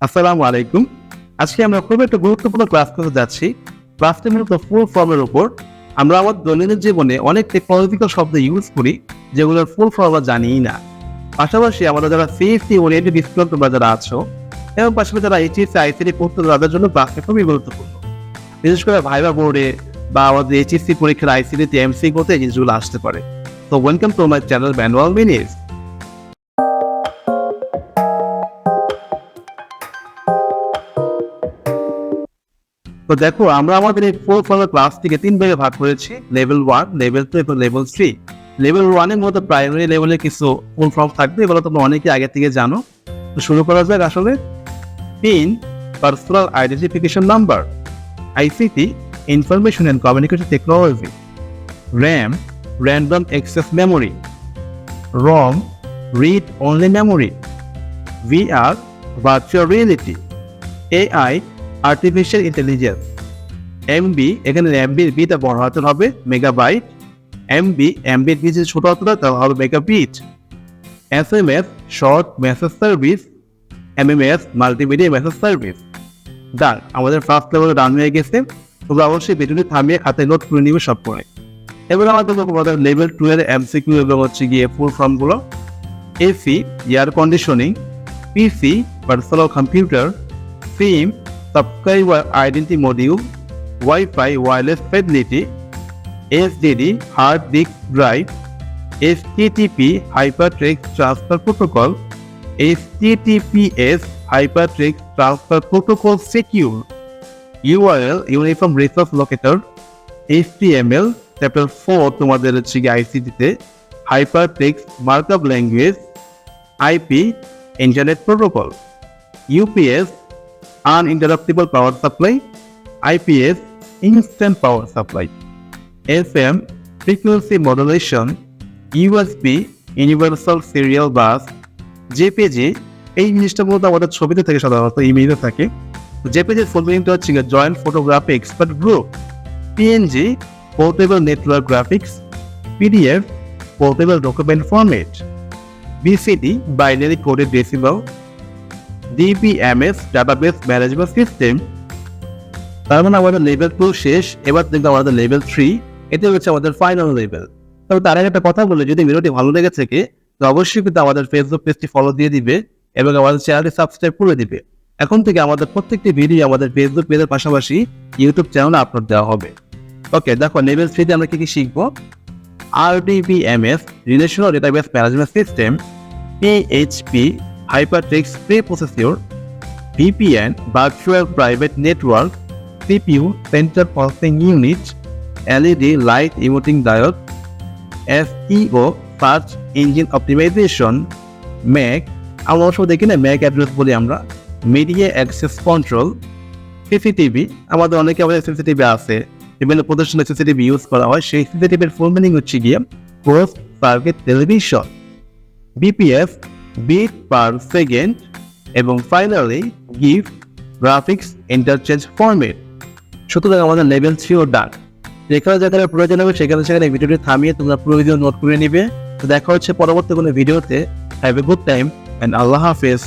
আসসালামু আলাইকুম। আজকে আমরা খুব একটা গুরুত্বপূর্ণ ক্লাস করতে যাচ্ছি। ক্লাসটি মূলত ফুল ফর্মের উপর। আমরা আমাদের দৈনন্দিন জীবনে অনেক টেকনোলজিক্যাল শব্দ ইউজ করি যেগুলোর ফুল ফর্ম আমরা জানিই না। পাশাপাশি আমরা যারা সিএসসি ওরিয়েন্টেড স্টুডেন্ট তোমরা যারা আছো এবং পাশাপাশি যারা এইচএসসি আইসিটি পড়তে তাদের জন্য ক্লাসটা খুবই গুরুত্বপূর্ণ। বিশেষ করে ভাইভা বোর্ডে বা আমাদের এইচএসসি পরীক্ষার আইসিটিতে এমসিকিউতে এই জিনিসগুলো আসতে পারে। তো welcome to my channel manual minutes. তো দেখো আমরা আমাদের এই ফুল ফর্মের ক্লাসটিকে 3 ভাগে ভাগ করেছি, লেভেল 1, লেভেল 2 এবং লেভেল 3। লেভেল 1 এর মধ্যে প্রাইমারি লেভেলে কিছু ফুল ফর্ম থাকবে, এগুলো তোমরা অনেকে আগে থেকে জানো। তো শুরু করা যাক। আসলে PIN, personal identification number, ICT, information and communication technology, RAM, random access memory, ROM, read only memory, VR, virtual reality, AI, artificial intelligence, MB, এখানে এমবির বিটা বড় হাতের হবে, মেগাবাইট, এমবির বি যদি ছোট হাতের হয় তাহলে হবে megabit, SMS, short message service, MMS, multimedia message service. Done, আমাদের ফার্স্ট লেভেলে ডান হয়ে গেছে। তোমরা অবশ্যই ভিডিওটি থামিয়ে খাতায় নোট করে নিবে সব করে। এবার আমাদের লেভেল 2 এর এমসিকিউ এবং গিয়ে ফুল ফর্মগুলো। এসি, এয়ার কন্ডিশনিং, পিসি, পার্সোনাল কম্পিউটার, সিম, Subscriber Identity Module, Wi-Fi Wireless Fidelity, SSD Hard Disk Drive, HTTP Hypertext Transfer Protocol, HTTPS Hypertext Transfer Protocol Secure, URL Uniform Resource Locator, HTML Chapter 4 তোমাদের আইসিটিতে, Hypertext Markup Language, IP Internet Protocol, UPS Uninterruptible Power Supply, IPS Instant Power Supply, FM Frequency Modulation, USB Universal Serial Bus, JPG এই জিনিসটা মূলত আমাদের ছবিতে থেকে সাধারণত ইমেজে থাকে। JPG এর ফুল মিনিংটা হচ্ছে joint photography expert group, PNG Portable Network Graphics, PDF Portable Document Format, BCD Binary Coded Decimal, DBMS Database Management System। তার মানে আমাদের লেভেল 2 শেষ। এবার দেখবো আমাদের লেভেল 3, এটা হচ্ছে আমাদের ফাইনাল লেভেল। তবে তার আগে একটা কথা বলে, যদি ভিডিওটি ভালো লেগে থাকে তো অবশ্যই কিন্তু আমাদের ফেসবুক পেজটি ফলো দিয়ে দিবে এবং আমাদের চ্যানেলটি সাবস্ক্রাইব করে দিবে। এখন থেকে আমাদের প্রত্যেকটি ভিডিও আমাদের ফেসবুক পেজের পাশাপাশি ইউটিউব চ্যানেলে আপলোড দেওয়া হবে। ওকে, দেখো লেভেল 3 তে আমরা কি শিখবো। RDBMS Relational Database Management System, PHP Hypertext Preprocessor, VPN Virtual Private Network, CPU Central Processing Unit, LED Light Emitting Diode, SEO Search Engine Optimization, MAC, আমরা অবশ্য দেখি না MAC অ্যাড্রেস বলি আমরা, Media Access Control, CCTV, আমাদের অনেকে আমাদের CCTV আছে, বিভিন্ন প্রদর্শনে CCTV ইউজ করা হয়, সেই CCTV এর ফুল মিনিং হচ্ছে গিয়ে Closed Circuit Television, BPF bit per second, এবং ফাইনালি গিভ গ্রাফিক্স ইন্টারচেঞ্জ ফরম্যাট। সুতরাং আমাদের লেভেল 3 ডান। যেখানে যেখানে প্রয়োজন হবে সেখানে ভিডিওটি থামিয়ে তোমরা প্রয়োজন নোট করে নিবে। তো দেখা হচ্ছে পরবর্তী কোনো ভিডিওতে। Have a good time and আল্লাহ হাফেজ।